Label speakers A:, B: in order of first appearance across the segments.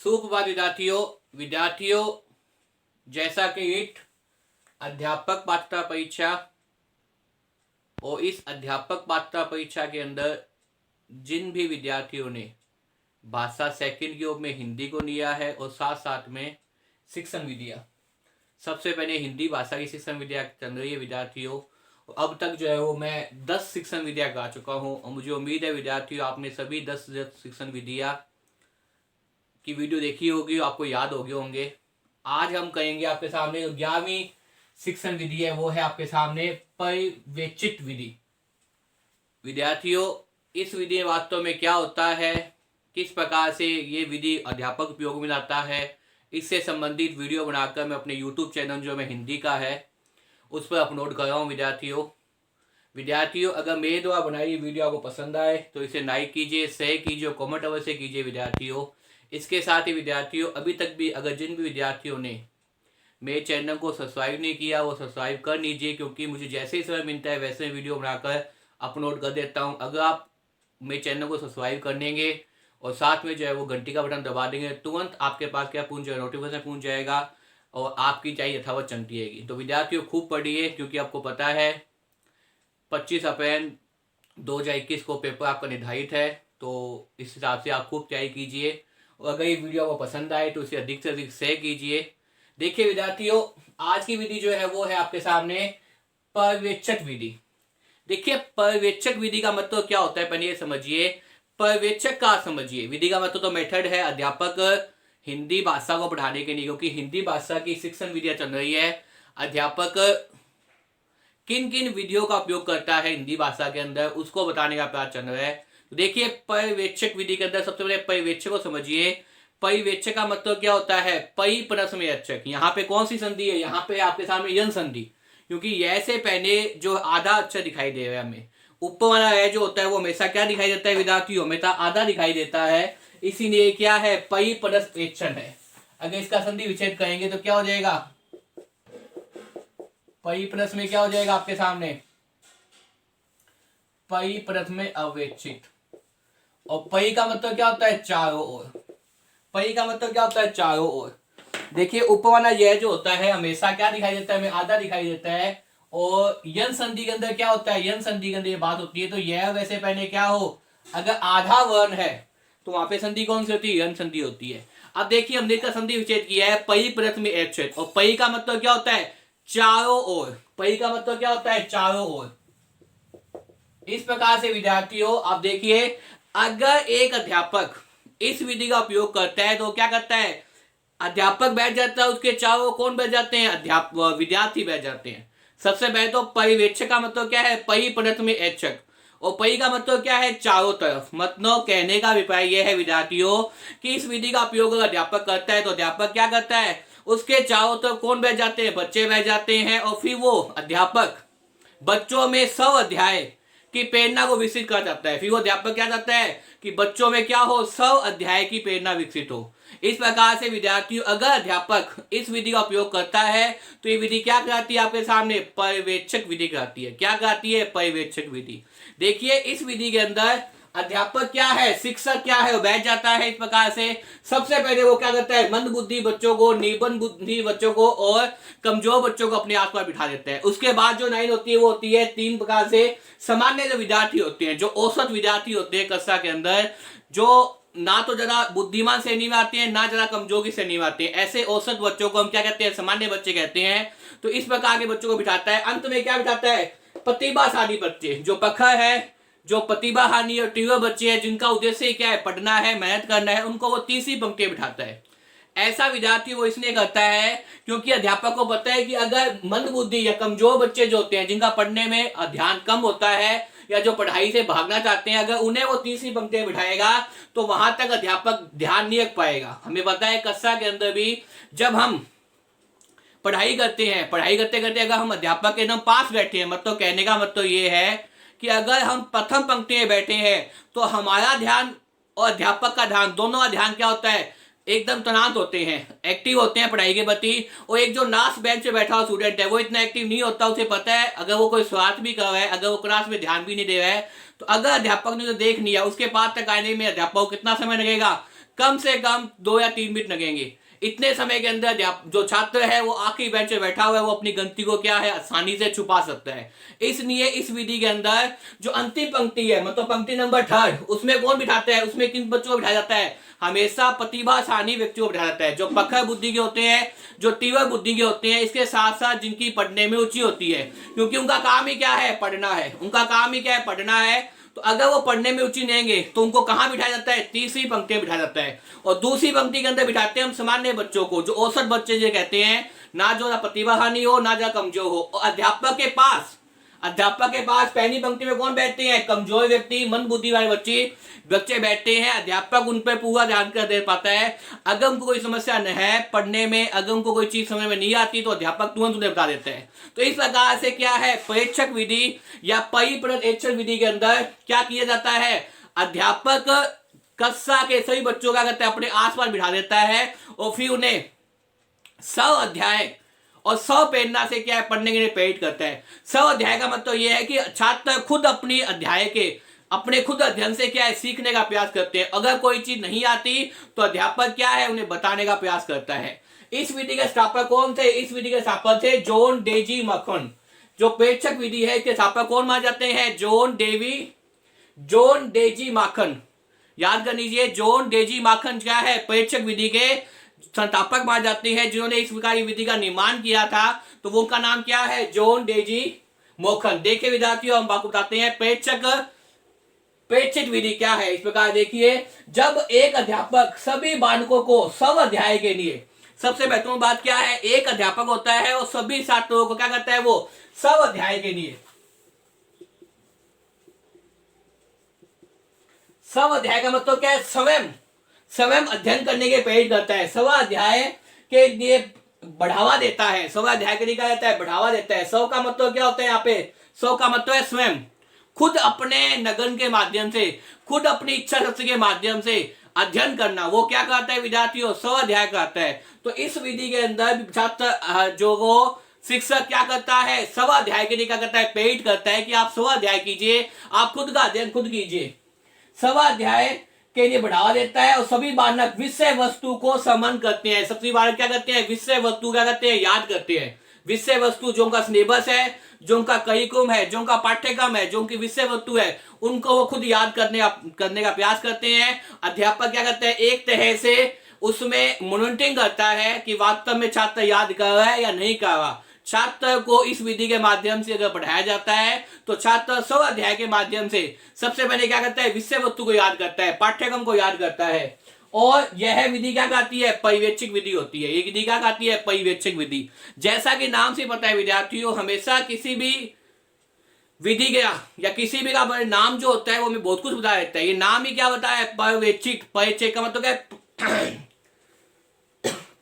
A: सुप्रभात विद्यार्थियों जैसा कि ईट अध्यापक पात्रता परीक्षा और इस अध्यापक पात्रता परीक्षा के अंदर जिन भी विद्यार्थियों ने भाषा सेकंड ग्रुप में हिंदी को लिया है और साथ साथ में शिक्षण विद्या, सबसे पहले हिंदी भाषा की शिक्षण विद्या चल रही है विद्यार्थियों। अब तक जो है वो मैं 10 शिक्षण विद्या गा चुका हूँ और मुझे उम्मीद है विद्यार्थियों आपने सभी 10 शिक्षण विद्या की वीडियो देखी होगी, आपको याद हो गए होंगे। आज हम कहेंगे आपके सामने जो 11वीं शिक्षण विधि है वो है आपके सामने पर्यवेक्षित विधि। विद्यार्थियों इस विधि में वास्तव में क्या होता है, किस प्रकार से ये विधि अध्यापक उपयोग में लाता है, इससे संबंधित वीडियो बनाकर मैं अपने YouTube चैनल जो मैं हिंदी का है उस पर अपलोड कर रहा हूँ। विद्यार्थियों अगर मेरे द्वारा बनाई वीडियो आपको पसंद आए तो इसे लाइक कीजिए, शेयर कीजिए, कमेंट अवश्य कीजिए विद्यार्थियों। इसके साथ ही विद्यार्थियों अभी तक भी अगर जिन भी विद्यार्थियों ने मेरे चैनल को सब्सक्राइब नहीं किया वो सब्सक्राइब कर लीजिए, क्योंकि मुझे जैसे ही समय मिलता है वैसे वीडियो बनाकर अपलोड कर देता हूँ। अगर आप मेरे चैनल को सब्सक्राइब कर लेंगे और साथ में जो है वो घंटी का बटन दबा देंगे, तुरंत आपके पास क्या पहुँच जाएगा, नोटिफिकेशन पहुँच जाएगा और आपकी चाहिए यथावत चलती रहेगी। तो विद्यार्थियों खूब पढ़िए, क्योंकि आपको पता है 25 अप्रैल 2021 को पेपर आपका निर्धारित है, तो इस हिसाब से आप खूब तैयारी कीजिए। और अगर ये वीडियो आपको पसंद आए तो इसे अधिक से अधिक शेयर कीजिए। देखिए विद्यार्थियों आज की विधि जो है वो है आपके सामने पर्यवेक्षक विधि। देखिए पर्यवेक्षक विधि का मतलब क्या होता है पहले ये समझिए। पर्यवेक्षक का समझिए, विधि का मतलब तो मेथड है अध्यापक हिंदी भाषा को पढ़ाने के लिए, क्योंकि हिंदी भाषा की शिक्षण विधियां चल रही है। अध्यापक किन किन विधियों का उपयोग करता है हिंदी भाषा के अंदर उसको बताने का प्रयास चल रहा है। तो देखिए पर्यवेक्षक विधि के अंदर सबसे पहले पर्यवेक्षक को समझिए। पर्यवेक्षक का मतलब क्या होता है, पई प्लस में अच्छक। यहाँ पे कौन सी संधि है, यहाँ पे आपके सामने यन संधि, क्योंकि यह से पहले जो आधा अक्षर दिखाई दे रहा है हमें, ऊपर वाला है जो होता है वो हमेशा क्या दिखाई देता है विद्यार्थियों, हमेशा आधा दिखाई देता है, इसीलिए क्या है पई प्लस वेक्षण है। अगर इसका संधि विच्छेद करेंगे तो क्या हो जाएगा, पई प्लस में क्या हो जाएगा आपके सामने पई प्लस में अवेक्षित। और पई का मतलब क्या होता है चारों ओर, पई का मतलब क्या होता है चारों ओर। देखिए ऊपर वाला यह जो होता है हमेशा क्या दिखाई देता है, हमें आधा दिखाई देता है। और यन संधि के अंदर क्या होता है, यन संधि के अंदर ये बात होती है। तो यह वैसे पहले क्या हो, अगर आधा वर्ण है तो वहां पे संधि कौन सी होती है, यन संधि होती है। अब देखिए हमने इसका संधि विच्छेद किया है पई प्लस में एच्छेद, और पई का मतलब क्या होता है चारों ओर। पई का मतलब क्या होता है चारों ओर। इस प्रकार से विद्यार्थियों आप देखिए अगर एक अध्यापक इस विधि का उपयोग करता है तो क्या करता है, अध्यापक बैठ जाता है, उसके चारों कौन बैठ जाते हैं, अध्यापक विद्यार्थी बैठ जाते हैं। सबसे पहले तो पर्यवेक्षक का मतलब क्या है, पई प्लस में ऐच्छक, और पई का मतलब क्या है चारों तरफ। मतलब कहने का अभिप्राय यह है विद्यार्थियों कि इस विधि का उपयोग अगर अध्यापक करता है तो अध्यापक क्या करता है, उसके चारों तरफ कौन बैठ जाते हैं, बच्चे बैठ जाते हैं। और फिर वो अध्यापक बच्चों में स्व अध्याय की प्रेरणा को विकसित कर जाता है। फिर वो अध्यापक क्या चाहता है कि बच्चों में क्या हो, स्व अध्याय की प्रेरणा विकसित हो। इस प्रकार से विद्यार्थियों अगर अध्यापक इस विधि का उपयोग करता है तो ये विधि क्या कहलाती है आपके सामने, पर्यवेक्षक विधि कहलाती है। क्या कहलाती है, पर्यवेक्षक विधि। देखिए इस विधि के अंदर अध्यापक क्या है, शिक्षक क्या है, वो बैठ जाता है इस प्रकार से। सबसे पहले वो क्या करता है, मंद बुद्धि बच्चों को, निबंध बुद्धि बच्चों को और कमजोर बच्चों को अपने आसपास बिठा देता है। उसके बाद जो लाइन होती है वो होती है 3 प्रकार से। सामान्य जो विद्यार्थी होते हैं, जो औसत विद्यार्थी होते हैं कक्षा के अंदर, जो ना तो ज्यादा बुद्धिमान श्रेणी में आते हैं ना ज्यादा कमजोर की श्रेणी में आते हैं, ऐसे औसत बच्चों को हम क्या कहते हैं, सामान्य बच्चे कहते हैं। तो इस प्रकार के बच्चों को बिठाता है। अंत में क्या बिठाता है, प्रतिभाशाली बच्चे, जो प्रखर है, जो प्रतिभाहानी और तीव्र बच्चे हैं, जिनका उद्देश्य क्या है, पढ़ना है, मेहनत करना है, उनको वो तीसरी पंक्ति बिठाता है। ऐसा विद्यार्थी वो इसलिए करता है क्योंकि अध्यापक को पता है कि अगर मंद बुद्धि या कमजोर बच्चे जो होते हैं, जिनका पढ़ने में ध्यान कम होता है या जो पढ़ाई से भागना चाहते हैं, अगर उन्हें वो तीसरी पंक्ति बिठाएगा तो वहां तक अध्यापक ध्यान नहीं रख पाएगा। हमें पता है कक्षा के अंदर भी जब हम पढ़ाई करते हैं, पढ़ाई करते करते अगर हम अध्यापक के एकदम पास बैठे हैं, मतलब कहने का मतलब ये है कि अगर हम प्रथम पंक्ति में बैठे हैं तो हमारा ध्यान और अध्यापक का ध्यान, दोनों का ध्यान क्या होता है, एकदम तनाव होते हैं, एक्टिव होते हैं पढ़ाई के प्रति। और एक जो लास्ट बेंच पे बैठा हुआ स्टूडेंट है वो इतना एक्टिव नहीं होता। उसे पता है अगर वो कोई स्वार्थ भी कर रहा है, अगर वो क्लास में ध्यान भी नहीं दे रहा है, तो अगर अध्यापक ने जो देख लिया उसके पास तक आने में अध्यापक को कितना समय लगेगा, कम से कम 2 या 3 मिनट लगेंगे। इतने समय के अंदर जो छात्र है वो आखिरी बेंच पे बैठा हुआ है वो अपनी गलती को क्या है आसानी से छुपा सकता है। इसलिए इस विधि के अंदर जो अंतिम पंक्ति है मतलब पंक्ति नंबर 3 उसमें कौन बिठाता है, उसमें किन बच्चों को बिठाया जाता है, हमेशा प्रतिभाशाली व्यक्तियों को बिठाया जाता है, जो प्रखर बुद्धि के होते हैं, जो तीव्र बुद्धि के होते हैं, इसके साथ साथ जिनकी पढ़ने में रुचि होती है, क्योंकि उनका काम ही क्या है पढ़ना है, उनका काम ही क्या है पढ़ना है। तो अगर वो पढ़ने में रुचि लेंगे तो उनको कहां बिठाया जाता है, तीसरी पंक्ति में बिठाया जाता है। और दूसरी पंक्ति के अंदर बिठाते हैं हम सामान्य बच्चों को, जो औसत बच्चे जो कहते हैं, ना जो प्रतिभाहानी हो ना जो कमजोर हो। और अध्यापक के पास पहली पंक्ति में कौन बैठते हैं, कमजोर व्यक्ति, मंद बुद्धि वाले बच्चे बैठते हैं। अध्यापक उन पर पूरा ध्यान कर दे पाता है। अगर उनको कोई समस्या न है पढ़ने में, अगर उनको कोई चीज समझ में नहीं आती तो अध्यापक तुरंत उन्हें बता देते हैं। तो इस प्रकार से क्या है परीक्षक विधि या परिप्रेक्षक विधि के अंदर क्या किया जाता है, अध्यापक कक्षा के सभी बच्चों का करता है अपने आसपास बिठा देता है और फिर उन्हें स्व अध्याय और स्व प्रेरणा से क्या है पढ़ने के लिए प्रेरित करता है। स्व अध्याय का मतलब यह है कि छात्र खुद अपनी अध्याय के अपने खुद अध्ययन से क्या है सीखने का प्रयास करते हैं। अगर कोई चीज नहीं आती तो अध्यापक क्या है उन्हें बताने का प्रयास करता है। इस विधि के स्थापक कौन थे, इस विधि के स्थापक थे जॉन डेजी माखन। जो प्रेक्षक विधि है इसके स्थापक कौन माने जाते हैं, जॉन डेजी माखन। याद कर लीजिए जॉन डेजी माखन क्या है प्रेक्षक विधि के संस्थापक माने जाते हैं, जिन्होंने इस प्रकार की विधि का निर्माण किया था। तो वो उनका नाम क्या है, जॉन डेजी माखन। देखिए विद्यार्थियों हम आपको बताते हैं प्रेक्षित विधि क्या है। इस प्रकार देखिए जब एक अध्यापक सभी बालकों को स्व अध्याय के लिए, सबसे महत्वपूर्ण बात क्या है, एक अध्यापक होता है और सभी छात्रों को क्या करता है वो स्व अध्याय के लिए, स्व अध्याय का मतलब क्या है स्वयं अध्ययन करने के प्रेरित करता है, स्व अध्याय के लिए बढ़ावा देता है, स्व अध्याय के लिए क्या देता है बढ़ावा देता है। स्व का मतलब क्या होता है यहाँ पे, स्व का मतलब है स्वयं, खुद अपने नगन के माध्यम से, खुद अपनी इच्छा शक्ति के माध्यम से अध्ययन करना, वो क्या कहता है विद्यार्थियों स्व अध्याय कहता है। तो इस विधि के अंदर छात्र जो वो शिक्षक क्या करता है स्व अध्याय के लिए क्या करता है प्रेरित करता है कि आप स्व अध्याय कीजिए, आप खुद का अध्ययन खुद कीजिए। स्व अध्याय के लिए बढ़ावा देता है और सभी बालक विषय वस्तु को समन करते हैं। सबसे बालक क्या करते हैं विषय वस्तु क्या करते हैं याद करते हैं। विषय वस्तु जो उनका सिलेबस है, जो उनका करिकुलम है, जो उनका पाठ्यक्रम है, जो उनकी विषय वस्तु है, उनको वो खुद याद करने का प्रयास करते हैं। अध्यापक क्या करते हैं एक तरह से उसमें मॉनिटरिंग करता है कि वास्तव में छात्र याद कर रहा है या नहीं कर रहा। छात्र को इस विधि के माध्यम से अगर पढ़ाया जाता है तो छात्र स्व अध्याय के माध्यम से सबसे पहले क्या करता है विषय वस्तु को याद करता है, पाठ्यक्रम को याद करता है। और यह विधि क्या कहती है पर्यवेक्षक विधि होती है। ये विधि क्या कहती है पर्यवेक्षक विधि। जैसा कि नाम से पता है विद्यार्थियों, हमेशा किसी भी विधि का या किसी भी का नाम जो होता है वो हमें बहुत कुछ बता देता है। ये नाम ही क्या बताया पर्यवेक्षक, परिचय का मतलब क्या है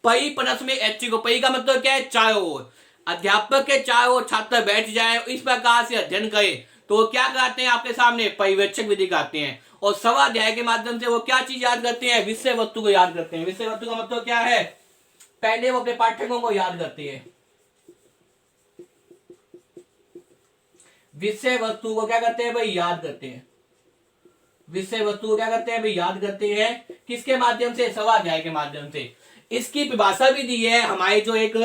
A: पई पनस में ऐच्छिक को, पई का मतलब क्या है चारों ओर, अध्यापक के चारों ओर छात्र बैठ जाए इस प्रकार से अध्ययन करे तो क्या कहते हैं आपके सामने पर्यवेक्षक विधि कहते हैं। और स्व अध्याय के माध्यम से वो क्या चीज याद करते हैं विषय वस्तु को याद करते हैं। विषय वस्तु का मतलब क्या है, पहले वो अपने पाठ्यक्रमों को याद करते हैं। विषय वस्तु को क्या करते हैं भाई याद करते हैं। विषय वस्तु को क्या करते हैं भाई याद करते हैं किसके माध्यम से, स्व अध्याय के माध्यम से। इसकी परिभाषा भी दी है हमारे जो एक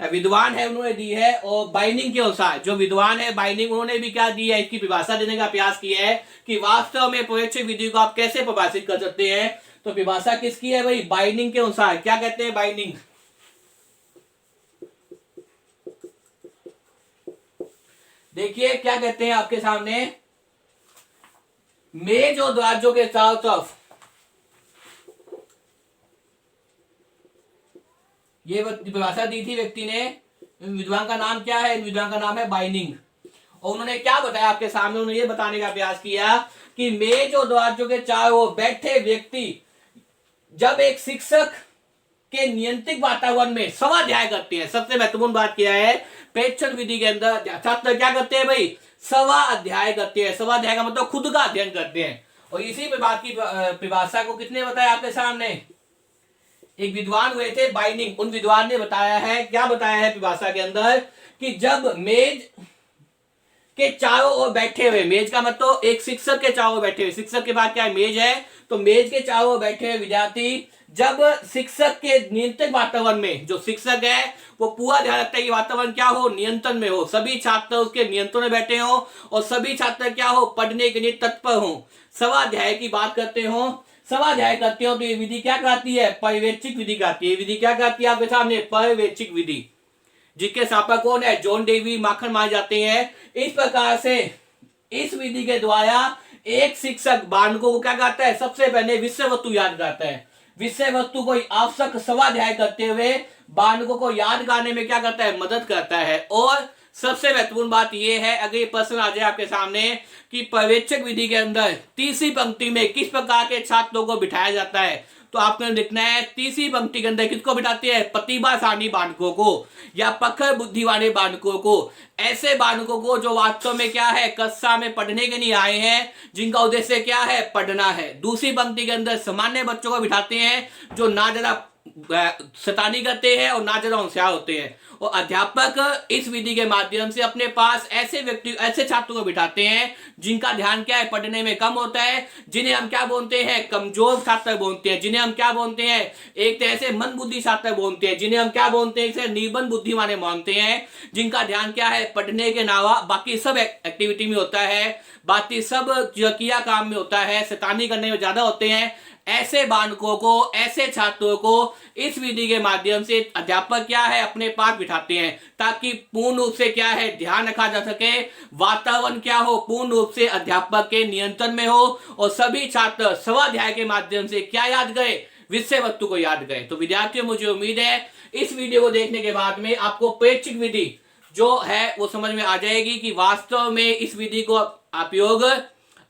A: विद्वान है उन्होंने दी है। और बाइनिंग के अनुसार जो विद्वान है बाइनिंग उन्होंने भी क्या दी है इसकी परिभाषा देने का प्रयास किया है कि वास्तव में पर्यवेक्षक विधि को आप कैसे परिभाषित कर सकते हैं। तो परिभाषा किसकी है भाई बाइनिंग के अनुसार। क्या कहते हैं बाइनिंग, देखिए क्या कहते हैं आपके सामने, मेज और दरवाजों के चारों तरफ, ये परिभाषा दी थी व्यक्ति ने, विद्वान का नाम क्या है, विद्वान का नाम है बाइनिंग। और उन्होंने क्या बताया आपके सामने, उन्होंने ये बताने का प्रयास किया कि मेज और दरवाजों के चारों ओर बैठे व्यक्ति जब एक शिक्षक के नियंत्रित वातावरण में स्व अध्याय करते हैं। सबसे महत्वपूर्ण बात क्या है प्रेक्षक विधि के अंदर छात्र क्या करते हैं भाई स्व अध्याय करते हैं। स्व अध्याय का मतलब खुद का अध्ययन करते हैं। और इसी बात की परिभाषा को किसने बताया आपके सामने, एक विद्वान हुए थे बाइनिंग, उन विद्वान ने बताया है, क्या बताया है परिभाषा के अंदर कि जब मेज के चारों ओर बैठे हुए, मेज का मतलब एक शिक्षक के चारों ओर बैठे हुए, शिक्षक के बाद क्या है, मेज है, तो मेज के चारों ओर बैठे हुए विद्यार्थी जब शिक्षक के नियंत्रित वातावरण में, जो शिक्षक है वो पूरा ध्यान रखता है कि वातावरण क्या हो, नियंत्रण में हो, सभी छात्र उसके नियंत्रण में बैठे हो और सभी छात्र क्या हो, पढ़ने के लिए तत्पर हो, स्वाध्याय की बात करते हो, स्वाध्याय करते हो, तो ये विधि क्या कहती है, पर्यवेक्षिक विधि कहती है। विधि क्या कहती है आपके सामने, पर्यवेक्षिक विधि, जिसके स्थापक कौन है, जॉन डेवी माखन माने जाते हैं। इस प्रकार से इस विधि के द्वारा एक शिक्षक बालकों को क्या करता है, सबसे पहले विषय वस्तु याद करता है, विषय वस्तु को आवश्यक स्वाध्याय करते हुए बालकों को याद करने में क्या करता है, मदद करता है। और सबसे महत्वपूर्ण बात यह है, अगर ये प्रश्न आ जाए आपके सामने कि पर्यवेक्षक विधि के अंदर तीसरी पंक्ति में किस प्रकार के छात्रों को बिठाया जाता है, तो आपको लिखना है तीसरी पंक्ति के अंदर किसको बिठाते हैं, प्रतिभाशाली बालकों को या प्रखर बुद्धि वाले बालकों को, ऐसे बालकों को जो वास्तव में क्या है, कक्षा में पढ़ने के लिए आए हैं, जिनका उद्देश्य क्या है, पढ़ना है। दूसरी पंक्ति के अंदर सामान्य बच्चों को बिठाते हैं जो ना ज्यादा शैतानी करते हैं और ना ज्यादा होशियार होते हैं। और अध्यापक इस विधि के माध्यम से अपने पास ऐसे व्यक्ति, ऐसे छात्रों को बिठाते हैं जिनका ध्यान क्या है, पढ़ने में कम होता है, जिन्हें हम क्या बोलते हैं, कमजोर छात्र बोलते हैं, जिन्हें हम क्या बोलते हैं, एक तरह से मंदबुद्धि छात्र बोलते हैं, जिन्हें हम क्या बोलते हैं, एक निर्बल बुद्धि वाले मानते हैं, जिनका ध्यान क्या है, पढ़ने के अलावा बाकी सब एक्टिविटी में होता है, बाकी सब क्रिया काम में होता है, शैतानी करने में ज्यादा होते हैं। ऐसे बालकों को, ऐसे छात्रों को इस विधि के माध्यम से अध्यापक क्या है, अपने पास बिठाते हैं, ताकि पूर्ण रूप से क्या है, ध्यान रखा जा सके, वातावरण क्या हो, पूर्ण रूप से अध्यापक के नियंत्रण में हो और सभी छात्र स्वाध्याय के माध्यम से क्या याद गए, विषय वस्तु को याद गए। तो विद्यार्थियों, मुझे उम्मीद है इस वीडियो को देखने के बाद में आपको पर्यवेक्षक विधि जो है वो समझ में आ जाएगी कि वास्तव में इस विधि को उपयोग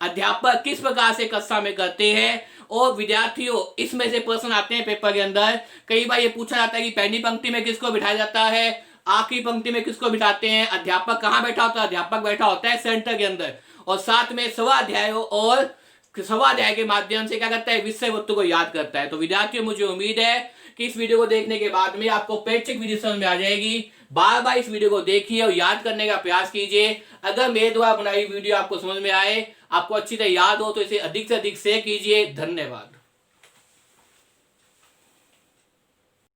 A: अध्यापक किस प्रकार से कक्षा में करते हैं। और विद्यार्थियों, इसमें से प्रश्न आते हैं पेपर के अंदर, कई बार ये पूछा जाता है कि पहली पंक्ति में किसको बिठाया जाता है, आखिरी पंक्ति में किसको बिठाते हैं, अध्यापक कहाँ बैठा होता है, अध्यापक बैठा होता है सेंटर के अंदर, और साथ में स्वाध्याय और स्वाध्याय के माध्यम से क्या करता है, विषय वस्तु को याद करता है। तो विद्यार्थियों, मुझे उम्मीद है कि इस वीडियो को देखने के बाद में आपको पर्यवेक्षक विधि समझ में आ जाएगी। बार बार इस वीडियो को देखिए और याद करने का प्रयास कीजिए। अगर मेरे द्वारा बनाई वीडियो आपको समझ में आए, आपको अच्छी तरह याद हो, तो इसे अधिक से अधिक शेयर कीजिए। धन्यवाद।